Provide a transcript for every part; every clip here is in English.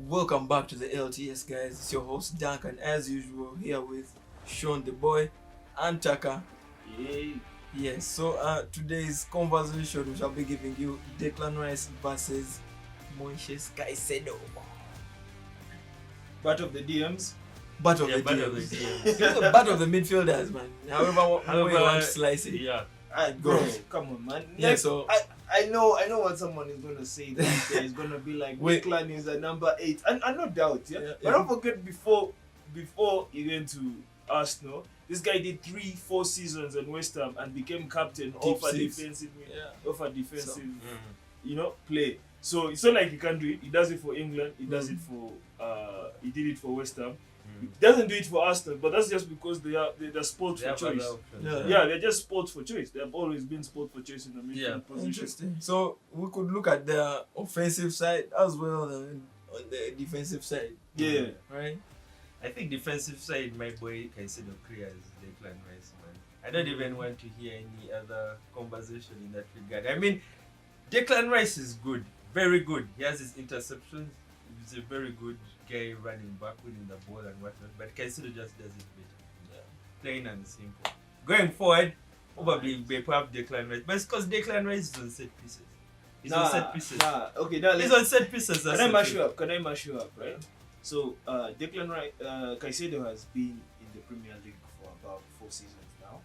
Welcome back to the LTS, guys. It's your host Duncan, as usual, here with Sean the boy and Taka. Yay. Yes, so today's conversation we shall be giving you Declan Rice versus Moises Caicedo. Part of the DMs. Bat of the DMs. Bat of the midfielders, man. However you want to slice it. Yeah. Bro, come on, man. Yeah, so I know what someone is gonna say. That is gonna be like Declan is a number 8, and no doubt, yeah. But don't forget before he went to Arsenal, this guy did 3-4 seasons in West Ham and became captain of a defensive, play. So it's not like he can't do it. He does it for England. He does it for he did it for West Ham. He doesn't do it for Arsenal, but that's just because they're sport for choice. They're just sport for choice. They have always been sport for choice in the midfield position. Interesting. So we could look at the offensive side as well as on the defensive side. Yeah. Right? I think defensive side, my boy Caicedo clears Declan Rice, man. I don't even want to hear any other conversation in that regard. I mean, Declan Rice is good, very good. He has his interceptions. He's a very good guy running back, winning the ball and whatnot. But Caicedo just does it better. Yeah. Plain and simple. Going forward, probably they have Declan Rice. But it's because Declan Rice is on set pieces. He's on set pieces. He's on set pieces. Can I mash you up, right? Yeah. So Declan Rice, Caicedo has been in the Premier League for about 4 seasons now.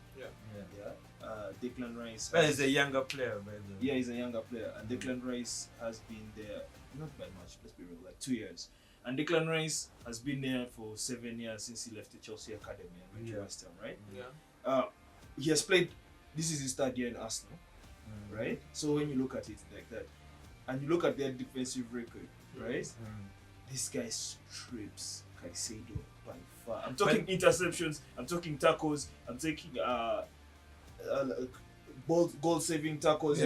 Declan Rice. He's a younger player, by the way. Yeah, he's a younger player, and Declan Rice has been there not by much. Let's be real, like 2 years. And Declan Rice has been there for 7 years since he left the Chelsea academy and went to West Ham, right? Yeah. He has played. This is his 3rd year in Arsenal, right? So when you look at it like that, and you look at their defensive record, right? This guy strips Caicedo by far. I'm talking interceptions, I'm talking tackles, I'm taking goal-saving tackles,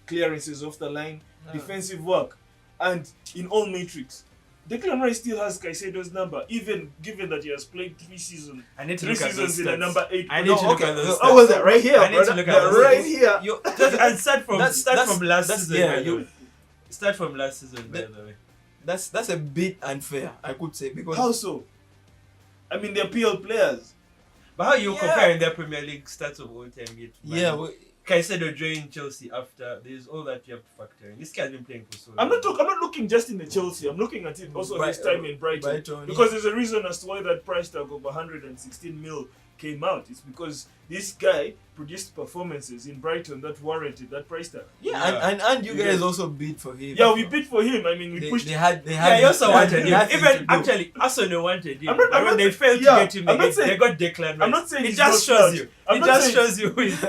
clearances off the line, defensive work, and in all metrics. Declan Rice still has Caicedo's number, even given that he has played 3 seasons. I need to 3 look at seasons those in a stats. number 8. I need to look at those stats. Oh, was that right here? I need to look at those right stats. here. And start from last season. Yeah, by the way. Start from last season, by the way. That's a bit unfair, I could say, because How so? I mean, they're PL players. But how you comparing their Premier League stats of all time yet? Caicedo joined Chelsea after. There's all that you have to factor in. This guy has been playing for so long. I'm not looking just in the Chelsea. I'm looking at it also his time in Brighton. Because there's a reason as to why that price tag of 116 mil came out. It's because this guy produced performances in Brighton that warranted that price tag. And you guys also bid for him. Yeah, we bid for him. I mean, we pushed. They had. You also wanted him. Even actually, Arsenal wanted him. When they failed to get him, they got Declan Rice. I'm not saying it just shows you. It just shows you who is a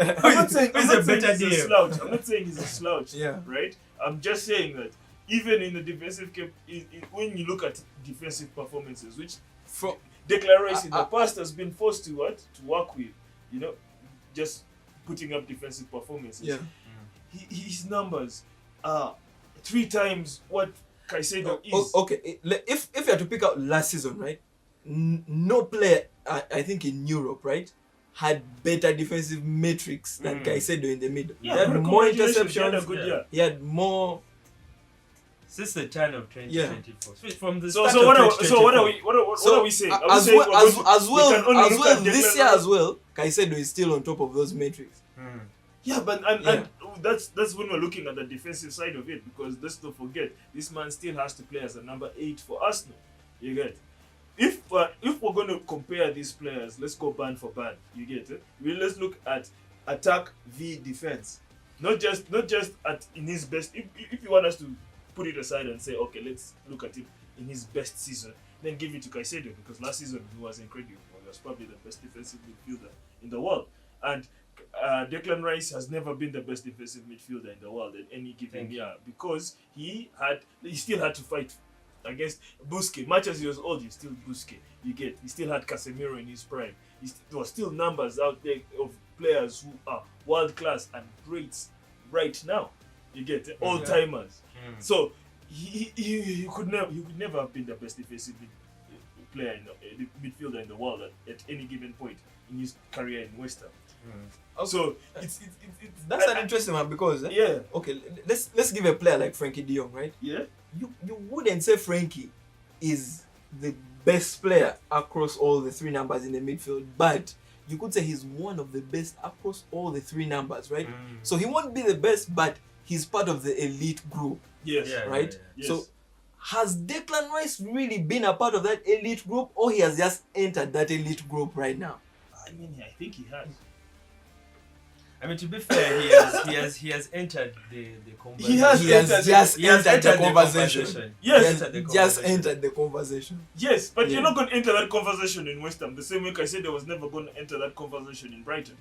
better deal. I'm not saying he's a slouch. Right? I'm just saying that even in the defensive camp, when you look at defensive performances, which Declan Rice in the past has been forced to work with, just putting up defensive performances. Yeah. His numbers are 3 times what Caicedo is. Okay, if you had to pick out last season, right? No player, I think in Europe, right, had better defensive metrics than Caicedo in the middle. Yeah, he had more interceptions. He had more. Since the turn of 2024. From the so start what of are 2024. what are we saying? As well, this year as well, Caicedo is still on top of those metrics. Yeah, but and that's when we're looking at the defensive side of it, because let's not forget, this man still has to play as a number 8 for Arsenal. You get? If we're going to compare these players, let's go band for band. You get it? Let's look at attack v defense. Not just at in his best. If you want us to put it aside and say, okay, let's look at it in his best season, then give it to Caicedo, because last season he was incredible. He was probably the best defensive midfielder in the world. And Declan Rice has never been the best defensive midfielder in the world at any given year, because he still had to fight against Busquets. Much as he was old, he's still Busquets. He still had Casemiro in his prime. There were still numbers out there of players who are world class and greats right now. You get it? All timers. So he could never have been the best defensive player in the midfielder in the world at any given point in his career in West Ham. So it's that's an interesting one, because okay, let's give a player like Frankie de Jong, right? Yeah. You wouldn't say Frankie is the best player across all the three numbers in the midfield, but you could say he's one of the best across all the three numbers, right? So he won't be the best, but he's part of the elite group. Yes. Right? Yes. So has Declan Rice really been a part of that elite group, or he has just entered that elite group right now? I mean, I think he has. I mean, to be fair, he has entered the conversation. He has just He has entered the entered conversation. Yes. Just entered the conversation. Yes, but Yeah. you're not going to enter that conversation in West Ham. The same way Caicedo was never going to enter that conversation in Brighton.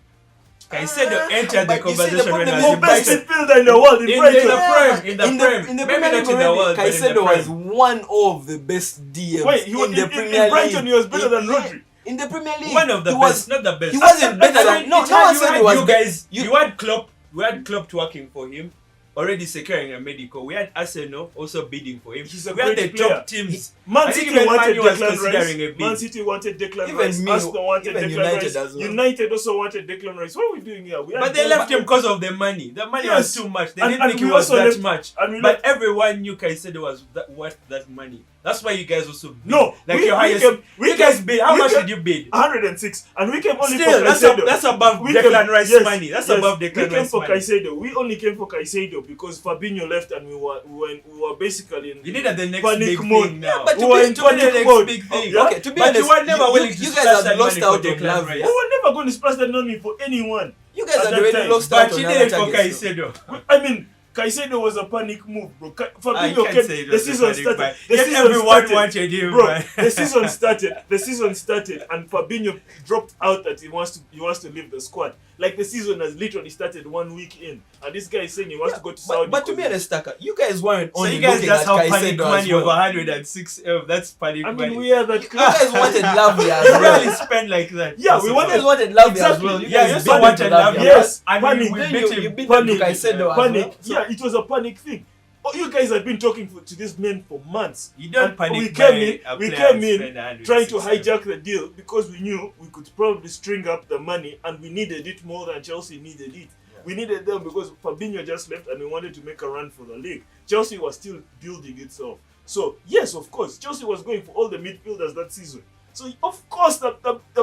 Caicedo entered the but you see, the conversation when problem I is was The in best Brighton. midfielder in the world in Brighton. In the Prem. In the Maybe Premier not League in the already, world, but in the Caicedo was Prem. one of the best DMs. Wait, he was in the in Premier Brighton. League. He was better than Rodri. In the Premier League, One of the he best, was, not the best. He wasn't better than. No, no one said he was. You guys, You- you had Klopp. We had Klopp working for him, already securing a medical. We had Arsenal also bidding for him. He's a We had the great player. top teams. Man I City think even wanted Man U was Declan considering a Rice. bid. Man City wanted Declan Even Rice. me, Arsenal wanted even Declan United Rice. as well. United also wanted Declan Rice. What are we doing here? We had But they Declan- left him because of the money. The money Yes. was too much. They And- didn't and think we it was also that left- much. and we But left- everyone knew Caicedo was worth that money. That's why you guys also bid. No, like we- your we highest. came- we you guys came- bid. How we much came- did you bid? 106, and we came only Still, for that's Caicedo. that's above We Declan came- Rice yes, money. That's yes, above we Declan came Rice for money. Caicedo. We only came for Caicedo because Fabinho left, and we were basically in You needed the next panic big mode. thing now. but We to were be- in to be the panic next mode. big thing. Yeah? Okay, to be But honest, you were never willing to you splash guys had that lost money for out on Declan love. Rice. We Yeah? were never going to splash that money for anyone. You guys At had that already time. lost out But on you other did it for targets. Caicedo. I mean, Caicedo was a panic move, bro. I Fabinho can't came. say it The was a season panic started. buy. The Yet season everyone started. wanted him, Bro, man. the season started, and Fabinho dropped out that he wants to leave the squad. Like the season has literally started 1 week in, and this guy is saying he wants to go to Saudi. But to be honest, Taka, you guys weren't So only you guys looking just at have panic Caicedo as money of well. 106 That's panic I money. mean, we are that You class. guys wanted Lavia as You well. really spend like that. Yeah, we You wanted- guys wanted Lavia as Exactly. well. You Yeah, guys you beat still him wanted to Lavia. Lavia. Yes, And panic. we Then beat you him. beat Panic. him to Caicedo as Panic. well. Yeah, it was a panic thing. Oh, you guys had been talking to this man for months. You don't And panic we by came in, a we player came and in spend 106 trying to hijack the deal because we knew we could probably string up the money, and we needed it more than Chelsea needed it. We needed them because Fabinho just left and we wanted to make a run for the league. Chelsea was still building itself. So, yes, of course, Chelsea was going for all the midfielders that season. So, of course, the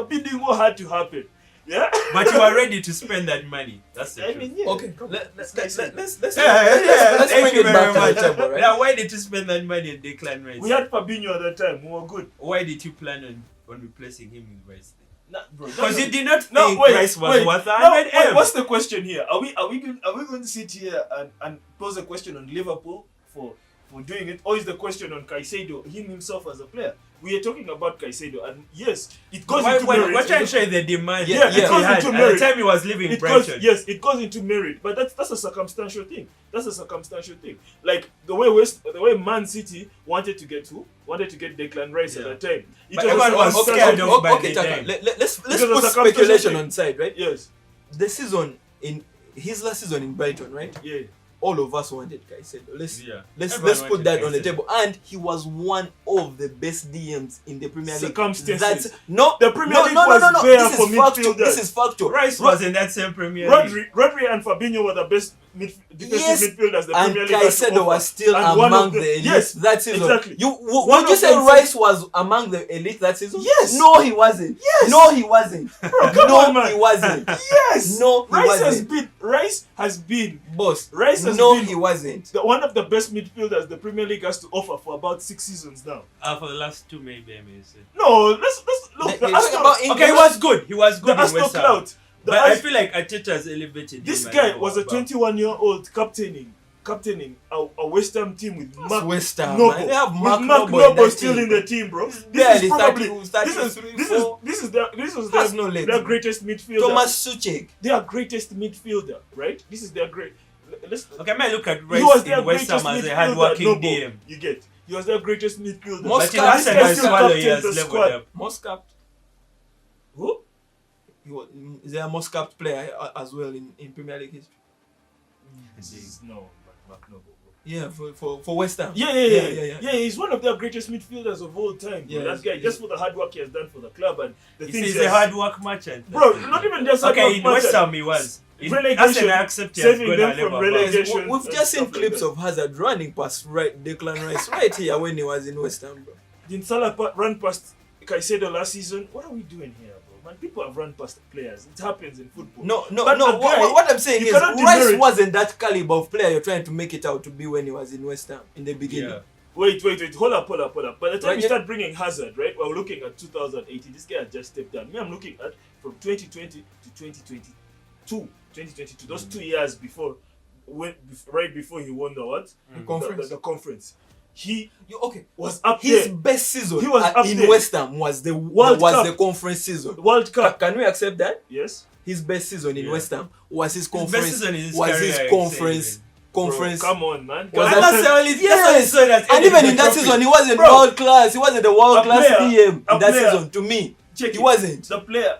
bidding war had to happen. Yeah? But you are ready to spend that money. That's the I truth. mean, yeah. Okay, let's Yeah, let's thank bring you it very back to much. the table, right? Yeah, why did you spend that money on Declan Rice? We had Fabinho at that time. We were good. Why did you plan on replacing him with Rice? Nah, bro, Because you did not think No, wait, Rice was wait. worth No, 100 wait, M. what's the question here? Are we going to sit here and pose a question on Liverpool for doing it, or is the question on Caicedo, him himself as a player? We are talking about Caicedo, and yes, it goes into merit. We're trying to show you the demand. Yeah, that it he goes had into at merit. the time he was leaving It Brighton. goes, yes, it goes into merit, but that's a circumstantial thing. That's a circumstantial thing. Like the way Man City wanted to get Declan Rice Yeah. at the time. It But was a everyone was circumstantial scared thing. of by Okay, the Taka, time. let's Because put of circumstantial speculation thing. on side, right? Yes. The season in his last season in Brighton, right? Yeah. All of us wanted Caicedo. Let's Everyone put wanted that on the Caicedo. table. And he was one of the best DMs in the Premier League. Circumstances. That's no The Premier no, League no, was no, no, bare This for is factual. midfielders. This is factual. Rice was in that same Premier League. Rodri and Fabinho were the best defensive midfielders the And Premier League has to Caicedo offer. was still And one among of the them- elite yes, that season. exactly. One Would you of say them Rice was among the elite that season? Yes. No, he wasn't. Yes. No, he wasn't. Bro, come no, on, man. he wasn't. Yes. No, he Rice has been Boss. Rice has No, been he wasn't. one of the best midfielders the Premier League has to offer for about 6 seasons now. For the last two, maybe, I may say. No, let's look. They The talk Aston, about English. Okay, he was good. He was the good in Aston West Ham. clout. But I feel like Arteta has elevated This him. guy was a 21-year-old captaining a West Ham team with That's Mark West Ham, Noble. man. They have With Mark Mark Noble in Noble that still team. in the team, bro. This Barely is probably 33, this 34. was Has no legs. their greatest midfielder. Thomas Suchek. Their greatest midfielder, right? This is their great. Let's. Okay, man, look at He Rice was their in West Ham greatest as a midfielder. hardworking Noble. DM. You get. He was their greatest midfielder. Most But in This Arsenal, guy as still well, he captained has the leveled squad. up. Most capped. Who? Is there a most capped player as well in Premier League history? No, Mark Noble. Yeah, for West Ham. Yeah. He's one of their greatest midfielders of all time. Bro. Yeah, That guy, he's- just for the hard work he has done for the club and the He things says he he's a has- hard work merchant. Bro, not even just hard Okay, work in West merchant. Ham he was. In Relegation, Arsenal, I accept he has saving gone them a from level relegation. above. We've just seen Stuff like clips that. of Hazard running past Declan Rice right here when he was in West Ham, bro. Didn't Salah run past Caicedo last season? What are we doing here, bro? Man, people have run past players. It happens in football. No. But a guy, What I'm saying you is, cannot Rice demerit- wasn't that caliber of player you're trying to make it out to be when he was in West Ham in the beginning. Yeah. Wait. Hold up. By the time Right, you yeah. start bringing Hazard, right? We're looking at 2018. This guy has just stepped down. Me, I'm looking at from 2020 to 2022. Those 2 years before, right before he won the what? Conference. The conference. He Okay. was up His there. best season He was up in there. West Ham was the World Cup. the conference season. World Cup. Can we accept that? Yes. His best season in Yeah. West Ham was his His conference. best season in his was career, his I'd conference. say, Conference. Bro, come on, man. Was And that- that's the only Yes. so that And even in that season, he wasn't Bro. world class. He wasn't the world class player- PM a in that player- season. To me, Check he it. wasn't. A player.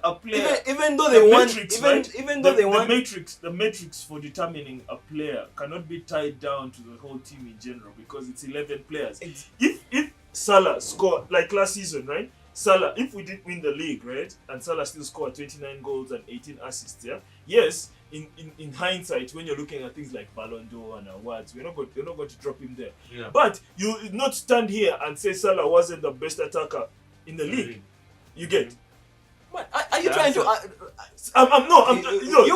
Even though The they won, matrix, even right? even though they won, the matrix for determining a player cannot be tied down to the whole team in general because it's 11 players. If Salah scored like last season, right? Salah, if we did win the league, right, and Salah still scored 29 goals and 18 assists, yeah. Yes, in hindsight, when you're looking at things like Ballon d'Or and awards, you're not going to drop him there. Yeah. But you will not stand here and say Salah wasn't the best attacker in the league. You get? Man, are you trying to? You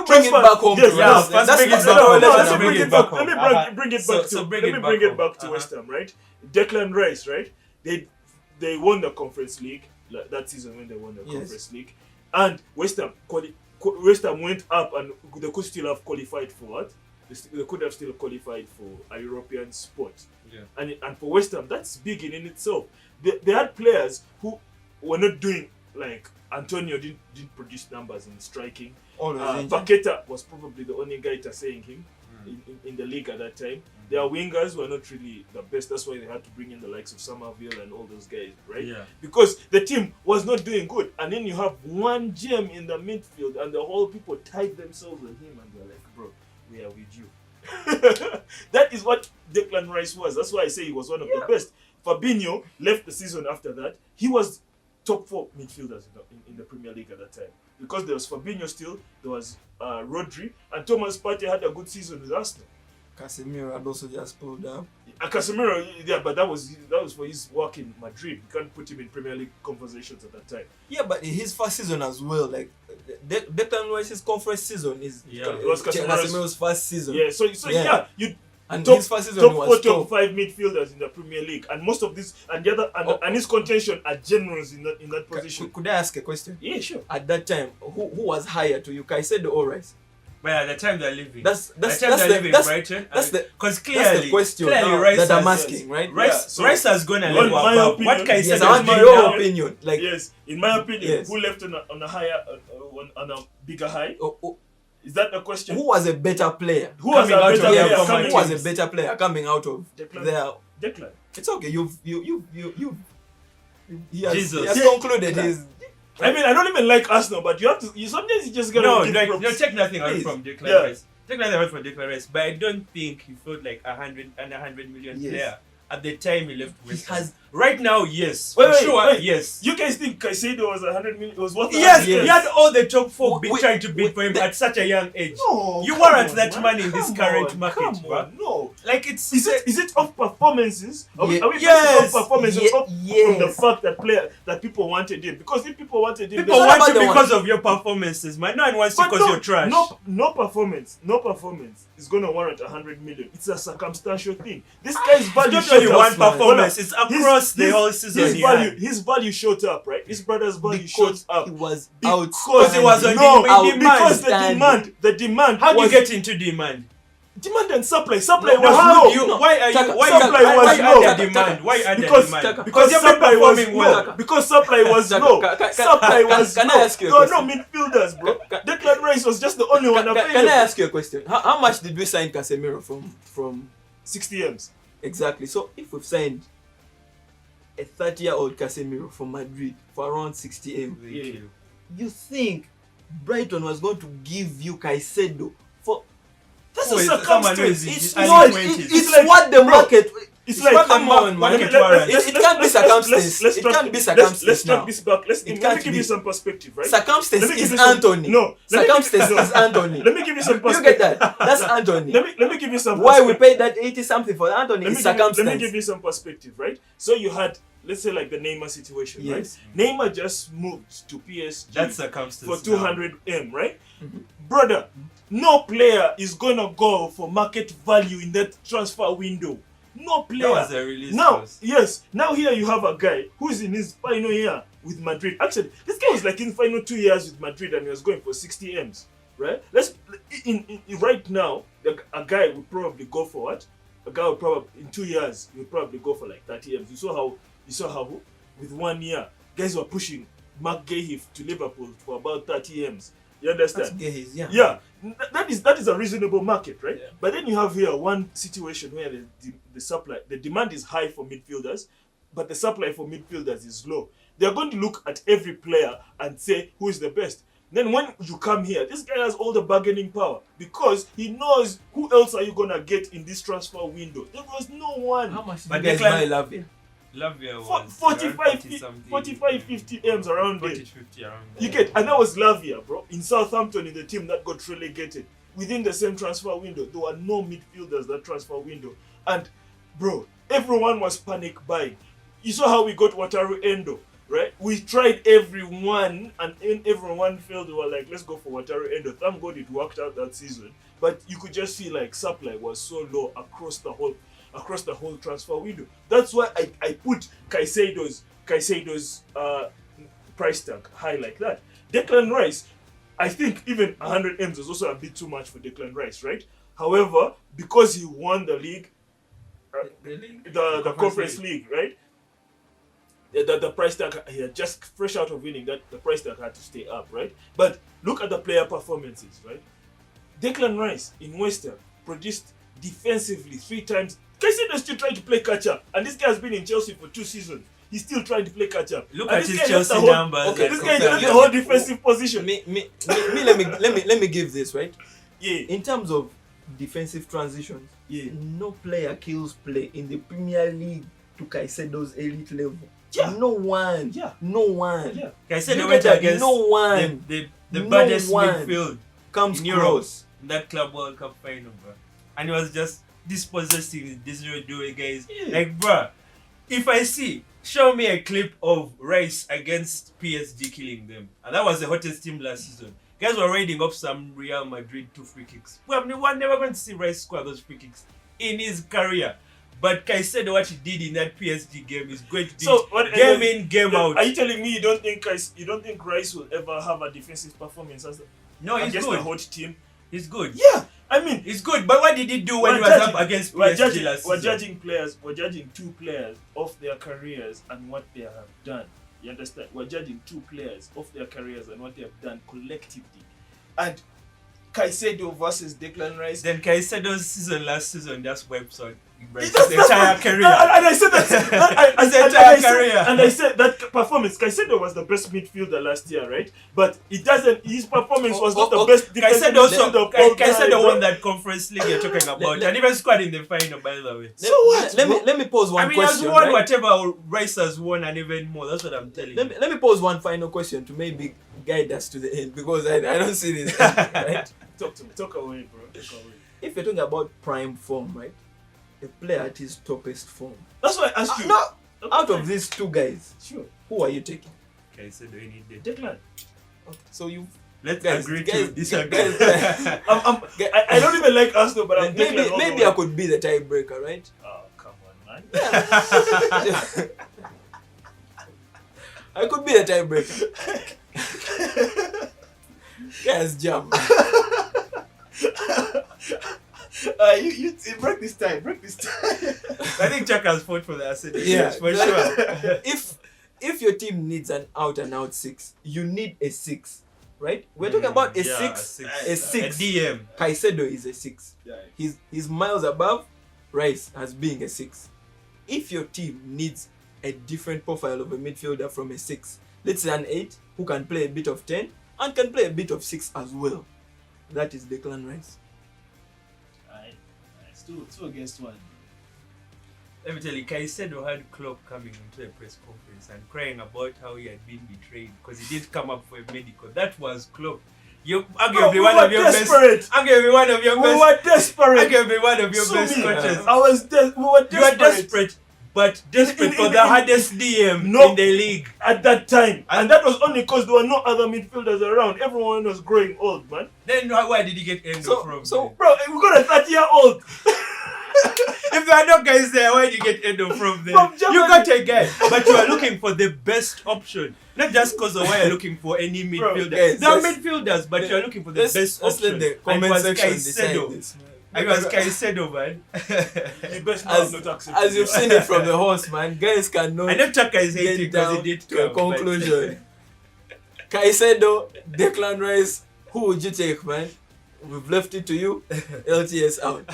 bring it back home to us. That's Let's bring it that's back not home. what No, let's let's bring bring it it back back home. Let me bring it So- back so to bring let it me back bring it home. back to West Ham, right? Declan Rice, right? They won the Conference League that season when they won the Yes. Conference League, and West Ham went up and they could still have qualified for what? They could have still qualified for a European spot. Yeah. And for West Ham, that's big in itself. They had players who were not doing like Antonio didn't produce numbers in striking. Always injured. Paqueta was probably the only guy saying him in the league at that time. Their wingers were not really the best. That's why they had to bring in the likes of Somerville and all those guys, right? Yeah. Because the team was not doing good. And then you have one gem in the midfield and the whole people tied themselves with him and they're like, bro, we are with you. That is what Declan Rice was. That's why I say he was one of the best. Fabinho left the season after that. He was top 4 midfielders in the Premier League at that time. Because there was Fabinho still, there was Rodri, and Thomas Partey had a good season with Arsenal. Casemiro had also just pulled up. Casemiro, yeah, but that was for his work in Madrid. You can't put him in Premier League conversations at that time. Yeah, but his first season as well, like Declan Rice's conference season is Yeah. It was Casemiro's first season. Yeah, so Yeah. you And top, his first season top 4, was top top. 5 midfielders in the Premier League, and most of this and the other and his contention are generals in that position. Could I ask a question? Yeah, sure. At that time, who was higher to you, Caicedo or Rice? But at the time they're living. That's At the time they're living Brighton. that's the Because that's clearly, the question clearly Rice that I'm has- asking, right? Rice, Yeah, so- Rice has gone a In level my above. opinion- What Caicedo Yes, is I want doing your now- opinion. Like, Yes, in my opinion, Yes. who left on a higher on a bigger high? oh, Is that the question? who was a better player? Who was coming a out better of Yeah, player from coming who was a teams? better player coming out of Declan. there? Declan. It's okay. He has Jesus. concluded his. I mean, I don't even like Arsenal, but sometimes you just gotta No, give like, props. no, take nothing away Please. from Declan Yeah. Rice. Take nothing away from Declan Rice, but I don't think he felt like 100 million Yes. player at the time he left He West Ham. has. Right now, yes. Wait, For wait, sure, wait. yes. You guys think Caicedo was 100 million? Was worth Yes, 100 he million? had all the top 4 Wait, trying to bid wait, for him the- at such a young age. No, You come warrant on, that man. money in this Come current on, market, come bruh. on, no. Like it's Is it off performances? Are we basing Yes. off performances Ye- off from the yes. fact that people wanted him? Because if people wanted him, people It's not want about you the because of your performances, man. No one wants you but because you're trash. no performance is gonna warrant 100 million. It's a circumstantial thing. This guy's value It's not only shot one up. man. performance, it's across the whole season. His value shot up, right? His brother's value Because shot up. he was Because he was on no, demand. because Outstanding. the demand. How do you was get into demand? demand and supply? Supply No, was how low. do you? No, Why are you? Taka, Why supply you? was Why low. you add the demand? Why you add the Because demand? because you've been supply was performing low. well. Because supply was Taka, low. can Supply was I low. ask you a No, question? midfielders, bro. Ca- Declan Rice was just the only one available. Can I ask you a question? How much did we sign Casemiro from 60 M's. exactly? So if we've signed a 30-year-old Casemiro from Madrid for around 60 M, Yeah. you think Brighton was going to give you Caicedo for? That's Who a is someone who is circumstance. in It's his not. early 20s? It's like, what the bro, market. It's It's like, what the come on, market let- warrants. It can't be circumstance. It can't be circumstance Let's now. track this back. It Let me can't give be. you some perspective, right? Circumstance Let me give is you some- Anthony. No, let me give- Circumstance no. is Anthony. Let me give you some You perspective. get that? That's Anthony. Let me give you some Why we perspective. paid that 80 something for Anthony? Let It's me circumstance. give you some perspective, right? So you had let's say like the Neymar situation, Yes. right? Neymar just moved to PSG That's circumstance for 200M, right? Brother, no player is gonna go for market value in that transfer window. No player. That was a release Now, clause. yes, now here you have a guy who's in his final year with Madrid. Actually, this guy was like in final 2 years with Madrid and he was going for 60 M's, right? Right now, a guy would probably go for what? A guy would probably in 2 years he would probably go for like 30 M's. You saw how with 1 year guys were pushing Mark Gahey to Liverpool for about 30 M's. You understand? That's Gahey's, yeah. Yeah, that is a reasonable market, right? Yeah. But then you have here one situation where the demand is high for midfielders, but the supply for midfielders is low. They are going to look at every player and say who is the best. Then when you come here, this guy has all the bargaining power because he knows who else are you gonna get in this transfer window. There was no one. How much But did you guys Declan- buy Lavia? Lavia was 45, 50 M's around there. 40-50 around You there. get, and that was Lavia, bro. In Southampton, in the team that got relegated. Within the same transfer window, there were no midfielders that transfer window. And, bro, everyone was panic buying. You saw how we got Wataru Endo, right? We tried everyone, and everyone failed. We were like, let's go for Wataru Endo. Thank God it worked out that season. But you could just see, like, supply was so low across the whole transfer window. That's why I put Caicedo's price tag high like that. Declan Rice, I think even 100 M's was also a bit too much for Declan Rice, right? However, because he won the league, the Conference League, right? The price tag, he had just fresh out of winning that, the price tag had to stay up, right? But look at the player performances, right? Declan Rice in West Ham produced defensively 3 times. Caicedo is still trying to play catch up, and this guy has been in Chelsea for 2 seasons. He's still trying to play catch up. Look And at this his guy left Chelsea the whole- numbers. Okay, and this guy compare left the them. whole defensive position. Let me give this, right? Yeah, In terms of defensive transitions, yeah. no player kills play in the Premier League to Caicedo's elite level. Yeah. No one. Yeah. No one. Yeah. Caicedo Look went at that, against no one the No baddest one midfield comes in Europe. close. in that Club World Cup final, bro. And he was just dispossessing, doing guys. Yeah. Like, bro, if I see, show me a clip of Rice against PSG killing them. And that was the hottest team last season. Guys were raiding up some Real Madrid 2 free kicks. We're never going to see Rice score those free kicks in his career. But Caicedo, what he did in that PSG game is going to be game in, game out. Are you telling me you don't think Rice will ever have a defensive performance No, he's against good. a hot team? He's good. Yeah, I mean, He's good. But what did he do when he We're was judging- up against we're PSG judging, last we're season? judging players. We're judging 2 players off their careers and what they have done. You understand? We're judging 2 players off their careers and what they have done collectively. And Caicedo versus Declan Rice. Then Caicedo's season last season just wipes out That's- the entire career. And I said that. His entire career. And I said that performance. Caicedo was the best midfielder last year, right? But it doesn't. His performance was not the best defensive midfielder of all time. Caicedo won that Conference League you're talking about, and even scored in the final, by the way. So what? Let me pose one I mean, question. he has won right? whatever Rice has won and even more. That's what I'm telling you. Let me pose one final question to maybe guide us to the end because I don't see this. Right? Talk to me. Talk away, bro. Talk away. If you're talking about prime form, right? A player at his toppest form. That's why I asked you. No, Okay, out of fine. these 2 guys, Sure. who are you taking? Caicedo any day. Declan. So you Let's Guys, agree guys, to disagree. guys, I don't even like Arsenal, but I'm Declan all the maybe way. I could be the tiebreaker, right? Oh, come on, man. I could be the tiebreaker. Guys, jump. You break this time. Break this time. I think Chuck has fought for the asset. Yeah. for sure. If your team needs an out and out 6, you need a 6, right? We're talking about a Yeah, 6. a A 6. DM. Caicedo is a 6. Yeah. He's miles above Rice as being a 6. If your team needs a different profile of a midfielder from a 6, let's say an 8 who can play a bit of 10 and can play a bit of 6 as well, that is Declan Rice. Alright. It's 2 against 1. Let me tell you, Caicedo had Klopp coming into a press conference and crying about how he had been betrayed because he did come up for a medical. That was Klopp. You arguably we one were of your desperate. best. Arguably one of your We best. were desperate. Arguably one of your Sue best me. coaches. We were You are desperate. desperate. but desperate for the hardest DM No. in the league. At that time. And that was only because there were no other midfielders around. Everyone was growing old, man. Then why did he get Endo from? So Bro, we got a 30-year-old. if there are no guys there, why did you get Endo from there? From Germany. You got a guy, but you are looking for the best option. Not just because of why you're looking for any midfielder. guys, there are let's- midfielders, but you're looking for the let's best let option. the And it comment was section Caicedo. decide this, man. I was Caicedo, man. You best As, not accept as it. you've seen it from the horse, man, guys cannot I know Chaka is get hating because down he did to a come, but- conclusion. Caicedo, Declan Rice, who would you take, man? We've left it to you. LTS out.